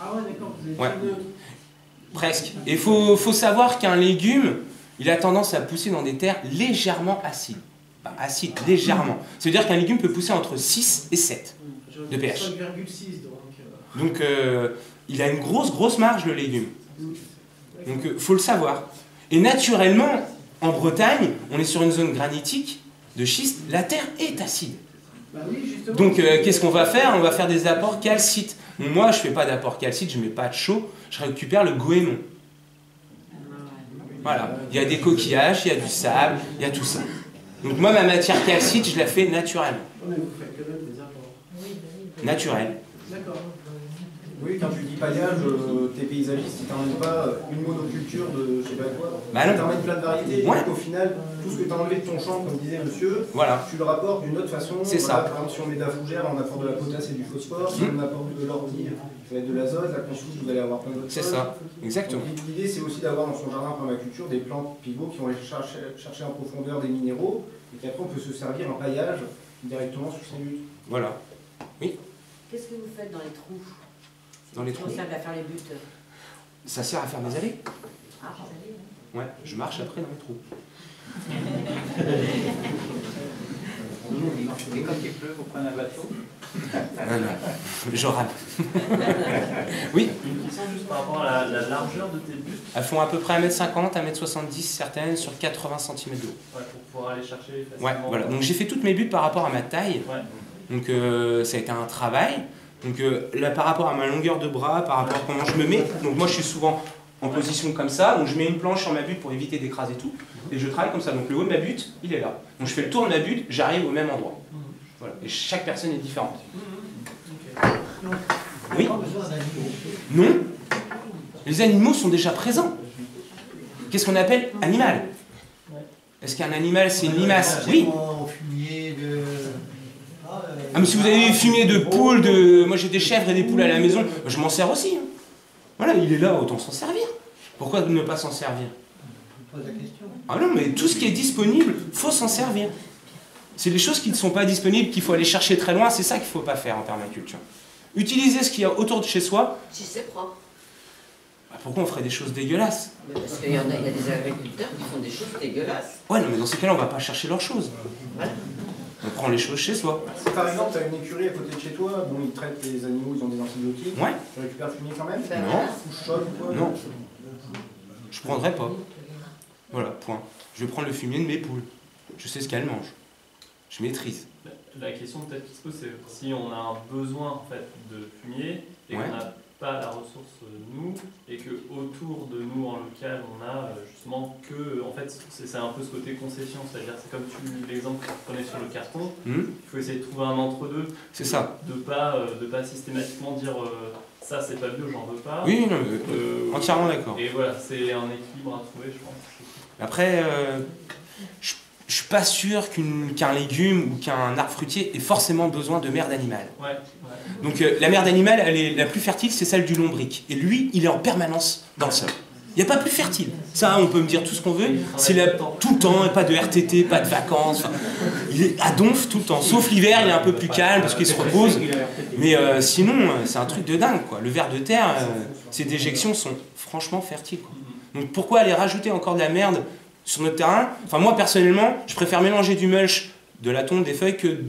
Ah ouais, d'accord, vous êtes neutre. Presque. Et il faut savoir qu'un légume, il a tendance à pousser dans des terres légèrement acides. Enfin, acides, légèrement. C'est-à-dire qu'un légume peut pousser entre 6 et 7 de pH. 5,6 donc il a une grosse marge, le légume. Donc il faut le savoir. Et naturellement, en Bretagne, on est sur une zone granitique de schiste, la terre est acide. Bah oui, donc qu'est-ce qu'on va faire? On va faire des apports calcites. Donc moi, je fais pas d'apport calcite, je mets pas de chaux, je récupère le goémon. Voilà, il y a des coquillages, il y a du sable, il y a tout ça. Donc moi, ma matière calcite, je la fais naturellement. Mais vous faites quand même des apports. Naturel. D'accord. Oui, quand tu dis paillage, t'es paysagiste, tu t'emmènes pas une monoculture de je sais pas quoi, Bah non. tu t'emmènes plein de variétés, Ouais. et donc au final, tout ce que tu as enlevé de ton champ, comme disait monsieur, Voilà. tu le rapportes d'une autre façon. C'est Voilà, ça. par exemple, si on met de la fougère, on apporte de la potasse et du phosphore, si on apporte de l'ortie, ça va être de l'azote, la consouche, vous allez avoir plein d'autres C'est choses. ça, exactement. Donc, l'idée, c'est aussi d'avoir dans son jardin permaculture des plantes pivots qui vont aller chercher en profondeur des minéraux, et qu'après on peut se servir en paillage directement sur ces buts. Voilà. Oui. Qu'est-ce que vous faites dans les trous? Dans les trous. Ça va faire les buts. Ça sert à faire des allées. Ah, vous allez, hein. Ouais, je marche après dans les trous. Et quand il pleut, vous prenez un bateau? Non, je rame. Oui. Une question juste par rapport à la largeur de tes buts. Elles font à peu près 1m50, 1m70 certaines sur 80 cm d'eau. Ouais, pour pouvoir aller chercher facilement. Ouais, voilà. Donc j'ai fait toutes mes buts par rapport à ma taille. Ouais. Donc ça a été un travail. Donc là par rapport à ma longueur de bras, par rapport à comment je me mets. Donc moi je suis souvent en position comme ça. Donc je mets une planche sur ma butte pour éviter d'écraser tout. Et je travaille comme ça. Donc le haut de ma butte, il est là. Donc je fais le tour de ma butte, j'arrive au même endroit. Voilà. Et chaque personne est différente. Oui. Non. Les animaux sont déjà présents. Qu'est-ce qu'on appelle animal? Est-ce qu'un animal c'est une limace? Oui. Ah mais si vous avez des fumiers de poules, moi j'ai des chèvres et des poules à la maison, je m'en sers aussi. Hein. Voilà, il est là, autant s'en servir. Pourquoi ne pas s'en servir? Ah non, mais tout ce qui est disponible, faut s'en servir. C'est les choses qui ne sont pas disponibles, qu'il faut aller chercher très loin, c'est ça qu'il ne faut pas faire en permaculture. Utiliser ce qu'il y a autour de chez soi. Si c'est propre. Bah pourquoi on ferait des choses dégueulasses? Mais parce qu'il y a des agriculteurs qui font des choses dégueulasses. Ouais, non, mais dans ces cas-là, on ne va pas chercher leurs choses. Voilà. On prend les choses chez soi. Si par exemple tu as une écurie à côté de chez toi, bon ils traitent les animaux, ils ont des antibiotiques, Ouais. tu récupères le fumier quand même? Non. Ou chaude ou quoi? Non. Je prendrai pas. Voilà, point. Je vais prendre le fumier de mes poules. Je sais ce qu'elles mangent. Je maîtrise. La question peut-être qui se pose, c'est si on a un besoin en fait de fumier et Ouais. qu'on n'a pas la ressource nous et que autour de nous en local on a justement que en fait c'est un peu ce côté concession, c'est-à-dire c'est comme l'exemple que tu prenais sur le carton, il faut essayer de trouver un entre-deux. C'est ça. De pas systématiquement dire ça c'est pas bio, j'en veux pas. Oui, non, entièrement d'accord. Et voilà, c'est un équilibre à trouver, je pense. Après, je suis pas sûr qu'un légume ou qu'un arbre fruitier ait forcément besoin de merde animale. Ouais. Donc la merde animale, elle est la plus fertile, c'est celle du lombric. Et lui, il est en permanence dans le sol. Il n'y a pas plus fertile. Ça, on peut me dire tout ce qu'on veut. C'est là tout le temps, pas de RTT, pas de vacances. Enfin, il est à donf tout le temps. Sauf l'hiver, il est un peu plus calme parce qu'il se repose. Mais sinon, c'est un truc de dingue, quoi. Le ver de terre, ses déjections sont franchement fertiles, quoi. Donc pourquoi aller rajouter encore de la merde sur notre terrain? Enfin moi personnellement, je préfère mélanger du mulch, de la tonte, des feuilles que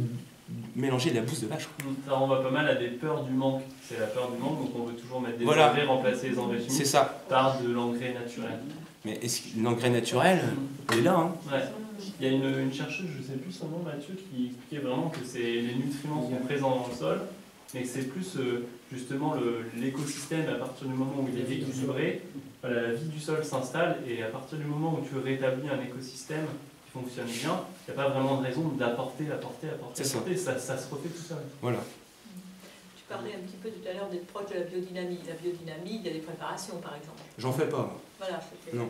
mélanger de la bouse de vache. Ça renvoie pas mal à des peurs du manque. C'est la peur du manque, donc on veut toujours mettre des Voilà. engrais, remplacer les engrais chimiques par de l'engrais naturel. Mais est-ce que l'engrais naturel, il est là, hein? Ouais. Il y a une chercheuse, je sais plus son nom, Mathieu, qui expliquait vraiment que les nutriments sont présents dans le sol, mais que c'est plus justement l'écosystème à partir du moment où il est équilibré, voilà, la vie du sol s'installe et à partir du moment où tu rétablis un écosystème qui fonctionne bien, il n'y a pas vraiment de raison d'apporter. Ça se refait tout seul. Voilà. Tu parlais un petit peu tout à l'heure d'être proche de la biodynamie. La biodynamie, il y a des préparations par exemple. J'en fais pas. Voilà, non.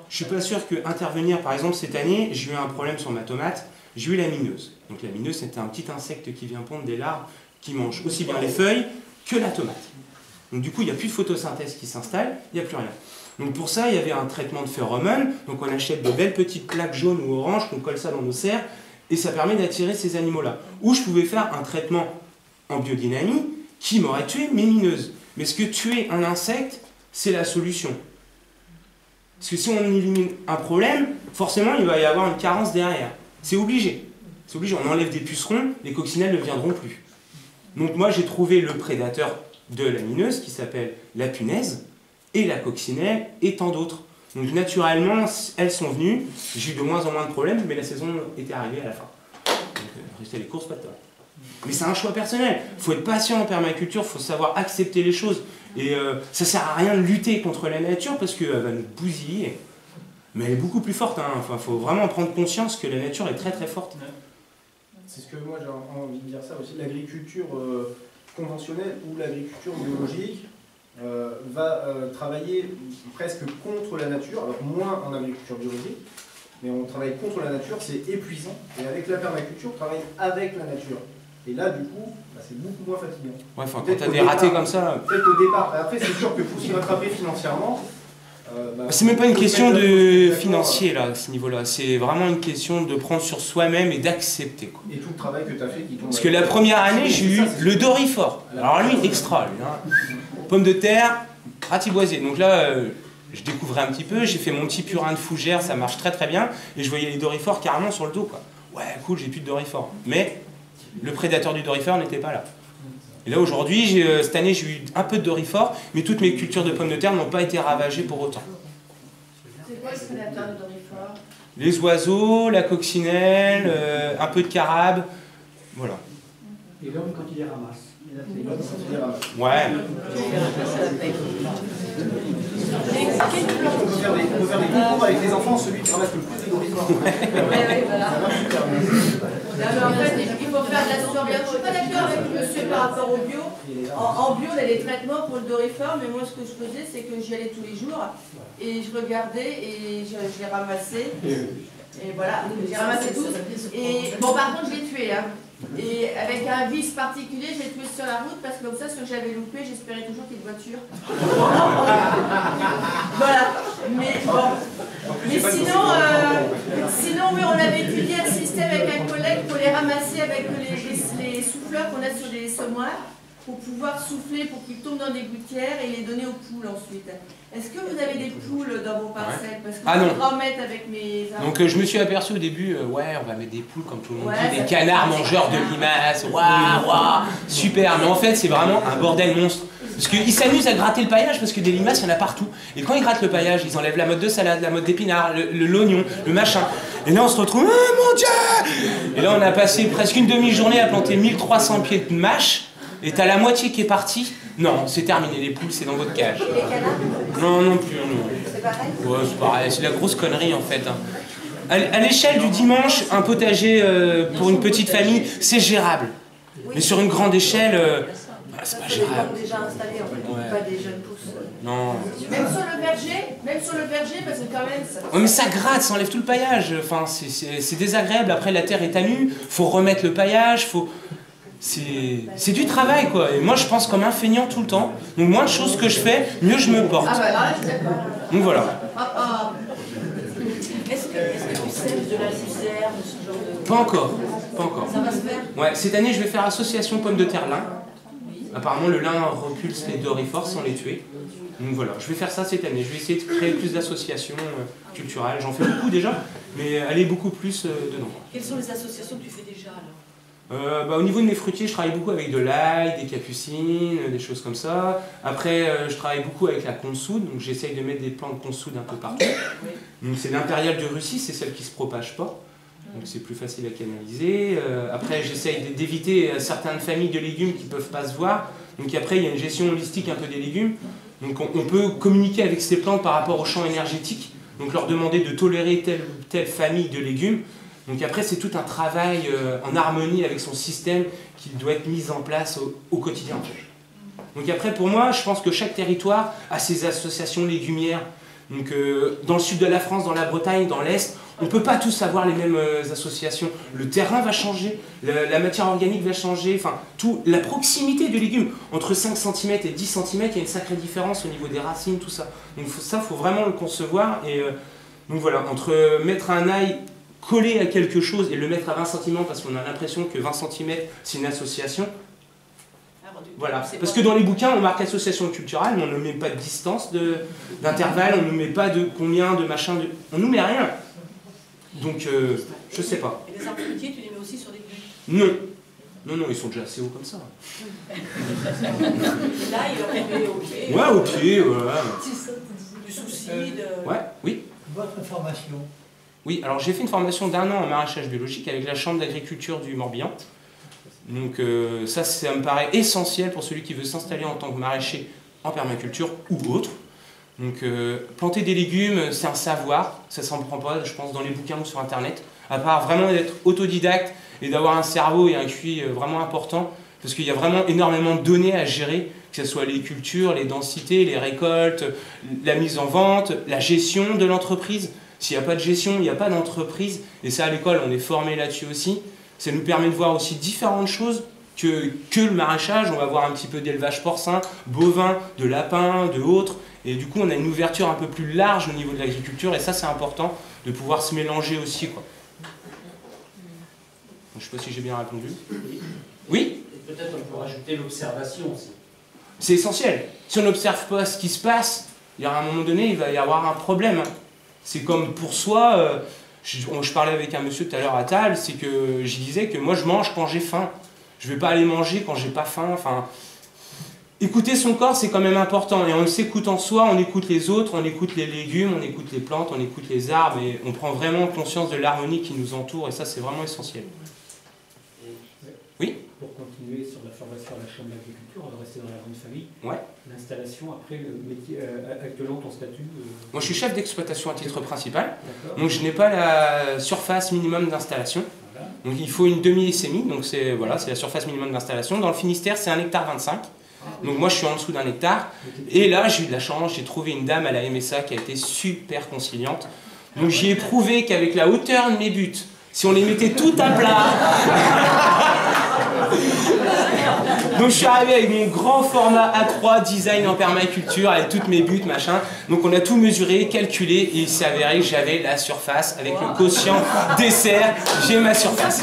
Je suis pas sûr que intervenir, par exemple cette année, j'ai eu un problème sur ma tomate, j'ai eu la mineuse. Donc la mineuse, c'est un petit insecte qui vient pondre des larves qui mange aussi bien les feuilles que la tomate. Donc du coup, il n'y a plus de photosynthèse qui s'installe, il n'y a plus rien. Donc pour ça, il y avait un traitement de phéromones. Donc on achète de belles petites plaques jaunes ou oranges, qu'on colle ça dans nos serres, et ça permet d'attirer ces animaux-là. Ou je pouvais faire un traitement en biodynamie qui m'aurait tué mes mineuses. Mais ce que tuer un insecte, c'est la solution. Parce que si on élimine un problème, forcément il va y avoir une carence derrière. C'est obligé. C'est obligé. On enlève des pucerons, les coccinelles ne viendront plus. Donc moi j'ai trouvé le prédateur de la mineuse qui s'appelle la punaise et la coccinelle et tant d'autres. Donc naturellement elles sont venues, j'ai eu de moins en moins de problèmes, mais la saison était arrivée à la fin. Donc restez les courses, pas de temps. Mais c'est un choix personnel. Il faut être patient en permaculture, il faut savoir accepter les choses. Et ça sert à rien de lutter contre la nature parce qu'elle va nous bousiller. Mais elle est beaucoup plus forte. Hein. Enfin, faut vraiment prendre conscience que la nature est très très forte. C'est ce que moi j'ai envie de dire ça aussi. L'agriculture conventionnelle ou l'agriculture biologique va travailler presque contre la nature, alors moins en agriculture biologique, mais on travaille contre la nature, c'est épuisant. Et avec la permaculture, on travaille avec la nature. Et là, du coup, bah, c'est beaucoup moins fatigant. Ouais, enfin, quand t'as des ratés comme ça... Peut-être au départ. Après, c'est sûr que pour s'y rattraper financièrement... Bah, c'est même pas une question de financier, là, à ce niveau-là. C'est vraiment une question de prendre sur soi-même et d'accepter. Et tout le travail que tu as fait qui tombe... Parce que la première année, j'ai eu le dorifort. Alors lui, extra, lui, hein. Pomme de terre, ratiboisée. Donc là... je découvrais un petit peu, j'ai fait mon petit purin de fougère, ça marche très très bien, et je voyais les dorifores carrément sur le dos, quoi. Ouais, cool, j'ai plus de dorifores. Mais le prédateur du dorifort n'était pas là. Et là, aujourd'hui, cette année, j'ai eu un peu de dorifores, mais toutes mes cultures de pommes de terre n'ont pas été ravagées pour autant. C'est quoi le prédateur du dorifort? Les oiseaux, la coccinelle, un peu de carabe, voilà. Et l'homme quand il les ramasse. Ouais. On peut faire des concours avec les enfants, celui qui ramasse le plus de dorifores. En fait, il faut faire de la surveillance. Je ne suis pas d'accord avec monsieur par rapport au bio. En bio, on a des traitements pour le dorifort, mais moi, ce que je faisais, c'est que j'y allais tous les jours et je regardais et je les ramassais. Et voilà, j'ai ramassé tous. Et bon, par contre, je l'ai tué. Hein. Et avec un vice particulier, j'ai tué sur la route parce que comme ça, ce que j'avais loupé, j'espérais toujours qu'il y ait une voiture. Voilà. Mais bon. Mais sinon, oui, on avait étudié un système avec un collègue pour les ramasser avec les souffleurs qu'on a sur les semoirs pour pouvoir souffler, pour qu'ils tombent dans des gouttières et les donner aux poules ensuite. Est-ce que vous avez des poules dans vos parcelles? Parce que je vais en mettre avec mes... Donc je me suis aperçu au début, ouais, on va mettre des poules comme tout le monde dit, des canards mangeurs de limaces, waouh, waouh, super. Mais en fait, c'est vraiment un bordel monstre. Parce qu'ils s'amusent à gratter le paillage parce que des limaces, il y en a partout. Et quand ils grattent le paillage, ils enlèvent la mode de salade, la mode d'épinard, l'oignon, le machin. Et là, on se retrouve, oh mon Dieu! Et là, on a passé presque une demi-journée à planter 1300 pieds de mâche. Et t'as la moitié qui est partie. Non, c'est terminé, les poules, c'est dans votre cage. Et les canards? Non, non plus, non. C'est pareil? Ouais, c'est pareil, c'est la grosse connerie en fait. Hein. À l'échelle du dimanche, un potager pour une petite famille, c'est gérable. Mais sur une grande échelle, c'est pas gérable. Déjà installés, en fait, pas des jeunes pousses. Non. Même sur le verger, parce que quand même... Ça... Ouais, mais ça gratte, ça enlève tout le paillage. Enfin, c'est désagréable. Après, la terre est à nu, faut remettre le paillage, faut... C'est du travail, quoi. Et moi, je pense comme un feignant tout le temps. Donc, moins de choses que je fais, mieux je me porte. Ah bah là, je suis d'accord. Donc, voilà. Est-ce que tu sais de la luzerne, ce genre de... Pas encore. Pas encore. Ça va se faire? Ouais, cette année, je vais faire association pommes de terre lin. Apparemment, le lin repulse les dorifores sans les tuer. Donc voilà, je vais faire ça cette année. Je vais essayer de créer plus d'associations culturelles. J'en fais beaucoup déjà, mais aller beaucoup plus dedans. Quelles sont les associations que tu fais déjà, alors? Au niveau de mes fruitiers, je travaille beaucoup avec de l'ail, des capucines, des choses comme ça. Après, je travaille beaucoup avec la consoude, donc j'essaye de mettre des plants de consoude un peu partout. Donc c'est l'impériale de Russie, c'est celle qui ne se propage pas. Donc c'est plus facile à canaliser. Après, j'essaye d'éviter certaines familles de légumes qui ne peuvent pas se voir. Donc après, il y a une gestion holistique un peu des légumes. Donc on peut communiquer avec ces plantes par rapport au champ énergétique. Donc leur demander de tolérer telle ou telle famille de légumes. Donc après, c'est tout un travail en harmonie avec son système qui doit être mis en place au quotidien. Donc après, pour moi, je pense que chaque territoire a ses associations légumières. Donc dans le sud de la France, dans la Bretagne, dans l'Est, on ne peut pas tous avoir les mêmes associations. Le terrain va changer, la matière organique va changer, enfin, la proximité des légumes. Entre 5 cm et 10 cm, il y a une sacrée différence au niveau des racines, tout ça. Donc ça, il faut vraiment le concevoir. Et donc voilà, entre mettre un ail collé à quelque chose et le mettre à 20 cm parce qu'on a l'impression que 20 cm c'est une association. Voilà, parce que dans les bouquins on marque association culturelle mais on ne met pas de distance d'intervalle, on ne met pas de combien de machin, on ne met rien. Donc je sais pas. Et les arbres fruitiers tu les mets aussi sur des buts? Non. Non, non, ils sont déjà assez hauts comme ça. Là il aurait mis au pied. Ouais, au pied, voilà. Du souci de... Ouais, oui. Votre formation? Oui, alors j'ai fait une formation d'1 an en maraîchage biologique avec la Chambre d'agriculture du Morbihan. Donc ça me paraît essentiel pour celui qui veut s'installer en tant que maraîcher en permaculture ou autre. Donc planter des légumes, c'est un savoir, ça ne s'en prend pas, je pense, dans les bouquins ou sur internet, à part vraiment d'être autodidacte et d'avoir un cerveau et un QI vraiment important, parce qu'il y a vraiment énormément de données à gérer, que ce soit les cultures, les densités, les récoltes, la mise en vente, la gestion de l'entreprise. S'il n'y a pas de gestion, il n'y a pas d'entreprise, et ça à l'école on est formé là-dessus aussi. Ça nous permet de voir aussi différentes choses que le maraîchage. On va voir un petit peu d'élevage porcin, bovin, de lapins, de autres. Et du coup, on a une ouverture un peu plus large au niveau de l'agriculture. Et ça, c'est important de pouvoir se mélanger aussi, quoi. Je ne sais pas si j'ai bien répondu. Oui ? Peut-être on peut rajouter l'observation aussi. C'est essentiel. Si on n'observe pas ce qui se passe, il y aura un moment donné, il va y avoir un problème. C'est comme pour soi... Je parlais avec un monsieur tout à l'heure à table, c'est que je disais que moi je mange quand j'ai faim. Je ne vais pas aller manger quand j'ai pas faim. Enfin, écouter son corps, c'est quand même important. Et en s'écoutant soi, on écoute les autres, on écoute les légumes, on écoute les plantes, on écoute les arbres, et on prend vraiment conscience de l'harmonie qui nous entoure, et ça c'est vraiment essentiel. Oui ? Pour continuer sur la formation à la Chambre d'agriculture, on va rester dans la grande famille. Ouais. L'installation, après le métier, actuellement ton statut Moi je suis chef d'exploitation à titre principal, donc je n'ai pas la surface minimum d'installation. Voilà. Donc il faut une demi-SMI, donc c'est voilà, la surface minimum d'installation. Dans le Finistère, c'est 1,25 hectare. Donc moi je suis en dessous d'1 hectare. Et là j'ai eu de la chance, j'ai trouvé une dame à la MSA qui a été super conciliante. Donc j'y ai prouvé qu'avec la hauteur de mes buts, si on les mettait tout à plat... Donc je suis arrivé avec mon grand format A3 design en permaculture avec toutes mes buttes, machin. Donc on a tout mesuré, calculé, et il s'est avéré que j'avais la surface avec le quotient dessert, j'ai ma surface.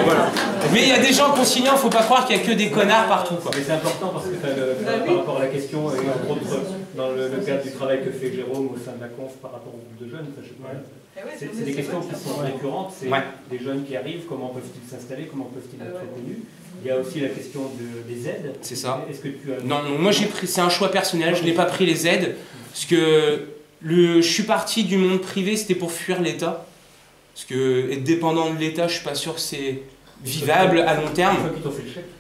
Voilà. Mais il y a des gens conciliants, faut pas croire qu'il n'y a que des connards partout, quoi. Mais c'est important parce que par rapport à la question, et entre autres dans le cadre du travail que fait Jérôme au sein de la conf par rapport au groupe de jeunes, c'est des questions qui sont récurrentes. C'est des jeunes qui arrivent, comment peuvent-ils s'installer, comment peuvent-ils être reconnus. Il y a aussi la question des aides. C'est ça. Est-ce que tu as... Non, moi j'ai pris, c'est un choix personnel, je n'ai pas pris les aides, parce que je suis parti du monde privé, c'était pour fuir l'État. Parce que être dépendant de l'État, je suis pas sûr que c'est vivable à long terme.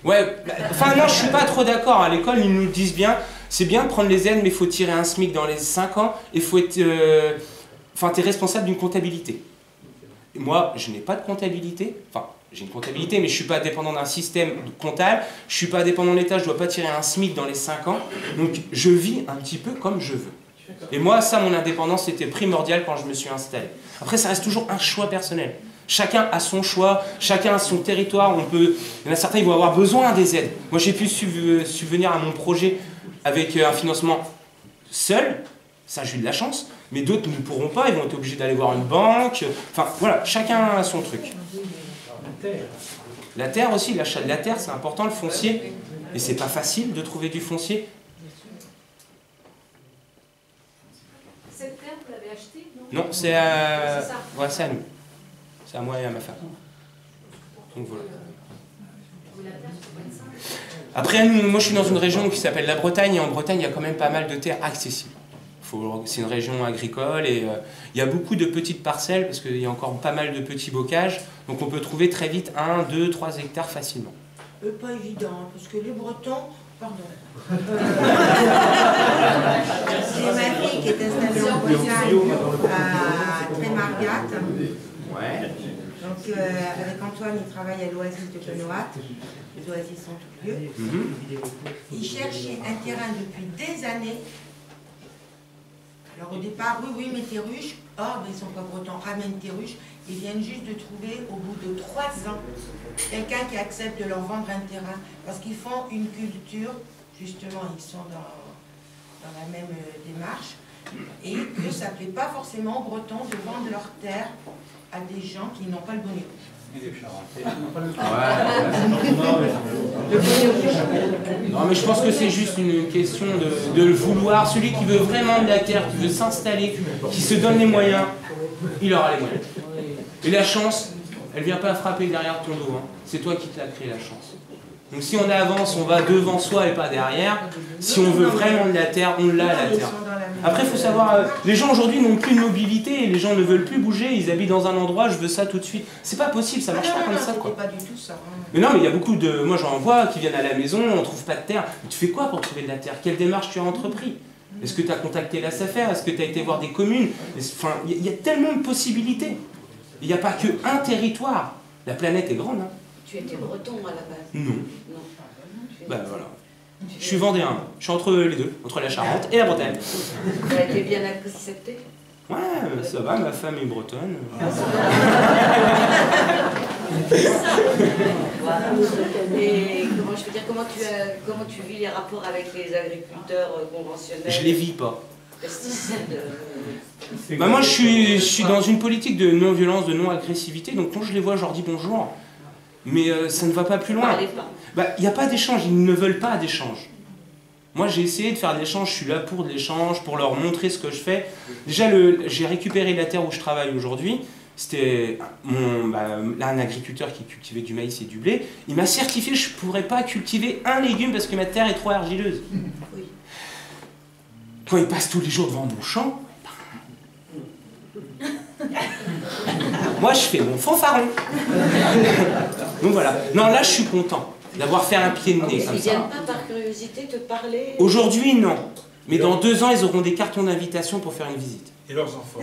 Ouais, enfin non, je suis pas trop d'accord. À l'école, ils nous le disent bien, c'est bien de prendre les aides, mais il faut tirer un SMIC dans les 5 ans, et il faut être... Enfin, tu es responsable d'une comptabilité. Et moi, je n'ai pas de comptabilité, enfin... J'ai une comptabilité, mais je ne suis pas dépendant d'un système comptable, je ne suis pas dépendant de l'État, je ne dois pas tirer un SMIC dans les 5 ans, donc je vis un petit peu comme je veux. Et moi, ça, mon indépendance, c'était primordial quand je me suis installé. Après, ça reste toujours un choix personnel. Chacun a son choix, chacun a son territoire, il y en a certains qui vont avoir besoin des aides. Moi, j'ai pu subvenir à mon projet avec un financement seul, ça j'ai eu de la chance, mais d'autres ne pourront pas, ils vont être obligés d'aller voir une banque, enfin voilà, chacun a son truc. La terre aussi, l'achat de la terre, c'est important, le foncier. Et c'est pas facile de trouver du foncier. Cette terre, vous l'avez achetée, non? Non, c'est à... Ouais, c'est à nous. C'est à moi et à ma femme. Donc voilà. Après, moi je suis dans une région qui s'appelle la Bretagne, et en Bretagne, il y a quand même pas mal de terres accessibles. C'est une région agricole et il y a beaucoup de petites parcelles parce qu'il y a encore pas mal de petits bocages. Donc on peut trouver très vite 1, 2, 3 hectares facilement. Pas évident, parce que les Bretons... Pardon. C'est ma fille qui est installée en Bretagne à Trémargat. Ouais. Donc avec Antoine, il travaille à l'Oasis de Benoît. Les oasis sont tout lieux. Il cherche un terrain depuis des années. Alors au départ, oui, mais tes ruches, mais ils ne sont pas bretons, ramène tes ruches. Ils viennent juste de trouver, au bout de 3 ans, quelqu'un qui accepte de leur vendre un terrain. Parce qu'ils font une culture, justement, ils sont dans la même démarche. Et que ça ne plaît pas forcément aux Bretons de vendre leur terre à des gens qui n'ont pas le bon niveau. Non, mais je pense que c'est juste une question de le vouloir. Celui qui veut vraiment de la terre, qui veut s'installer, qui se donne les moyens, il aura les moyens. Et la chance, elle ne vient pas frapper derrière ton dos. Hein. C'est toi qui te l'as créé, la chance. Donc si on avance, on va devant soi et pas derrière. Si on veut vraiment de la terre, on l'a la terre. Après, il faut savoir, les gens aujourd'hui n'ont plus de mobilité, les gens ne veulent plus bouger, ils habitent dans un endroit, je veux ça tout de suite. C'est pas possible, ça marche pas comme ça, quoi. Pas du tout ça. Mais non, mais il y a beaucoup de... Moi, j'en vois qui viennent à la maison, on trouve pas de terre. Mais tu fais quoi pour trouver de la terre? Quelle démarche tu as entrepris? Est-ce que tu as contacté la SAFER? Est-ce que tu as été voir des communes? Enfin, il y a tellement de possibilités. Il n'y a pas qu'un territoire. La planète est grande, hein. Tu étais breton à la base? Non. Non. Ben voilà. Je suis vendéen. Je suis entre les deux, entre la Charente et la Bretagne. Tu as été bien accepté? Ouais, ça va, ma femme est bretonne. Voilà. Et comment je veux dire, comment tu vis les rapports avec les agriculteurs conventionnels? Je les vis pas. Pesticides. Bah moi je suis dans une politique de non-violence, de non-agressivité, donc quand je les vois, je leur dis bonjour. Mais ça ne va pas plus loin. Bah, il n'y a pas d'échange, ils ne veulent pas d'échange. Moi j'ai essayé de faire de l'échange, je suis là pour de l'échange, pour leur montrer ce que je fais. Déjà j'ai récupéré la terre où je travaille aujourd'hui. C'était là un agriculteur qui cultivait du maïs et du blé. Il m'a certifié que je ne pourrais pas cultiver un légume parce que ma terre est trop argileuse. Oui. Quand il passe tous les jours devant mon champ, moi je fais mon fanfaron. Donc voilà. Non, là je suis content d'avoir fait un pied de nez comme ça. Ils viennent pas par curiosité te parler? Aujourd'hui non. Mais dans 2 ans ils auront des cartons d'invitation pour faire une visite. Et leurs enfants?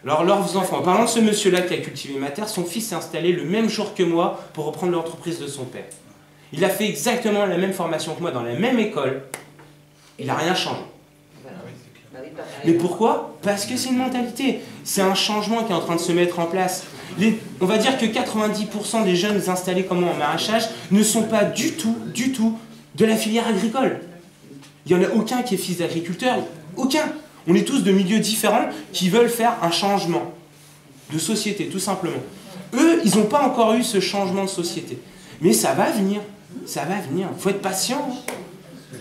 Alors leurs enfants, en parlant de ce monsieur-là qui a cultivé ma terre, son fils s'est installé le même jour que moi pour reprendre l'entreprise de son père. Il a fait exactement la même formation que moi dans la même école. Il n'a rien changé. Mais pourquoi? Parce que c'est une mentalité. C'est un changement qui est en train de se mettre en place. On va dire que 90% des jeunes installés comme moi en maraîchage ne sont pas du tout de la filière agricole. Il n'y en a aucun qui est fils d'agriculteur. Aucun. On est tous de milieux différents qui veulent faire un changement de société, tout simplement. Eux, ils n'ont pas encore eu ce changement de société. Mais ça va venir. Ça va venir. Il faut être patient.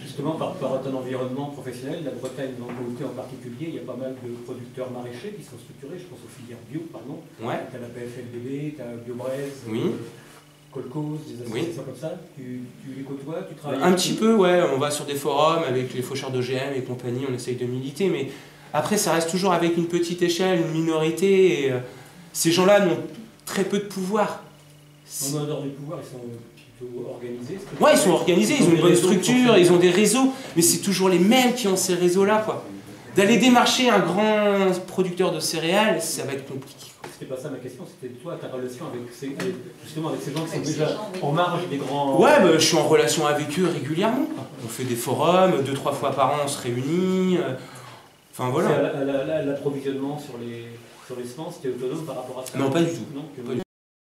Justement, par rapport à ton environnement professionnel, la Bretagne, dans le Haut-Côté en particulier, il y a pas mal de producteurs maraîchers qui sont structurés. Je pense aux filières bio, pardon. Ouais. Tu as la PFLBB, tu as BioBraise, oui. Colcos, des associations comme ça. Tu les côtoies, tu travailles un petit peu, ouais. On va sur des forums avec les faucheurs d'OGM et compagnie, on essaye de militer. Mais après, ça reste toujours avec une petite échelle, une minorité. Et ces gens-là n'ont très peu de pouvoir. En dehors du pouvoir, ils sont... organisés? Ouais, ils sont organisés, ils ont une bonne structure, ils ont des réseaux, mais c'est toujours les mêmes qui ont ces réseaux-là, quoi. D'aller démarcher un grand producteur de céréales, ça va être compliqué. C'était pas ça ma question, c'était toi, ta relation avec ces gens qui sont déjà en marge des grands... Ouais, bah, je suis en relation avec eux régulièrement, quoi. On fait des forums, 2-3 fois par an on se réunit, enfin voilà. L'approvisionnement sur les semences, c'était autonome par rapport à ça? Non, pas du tout. Non,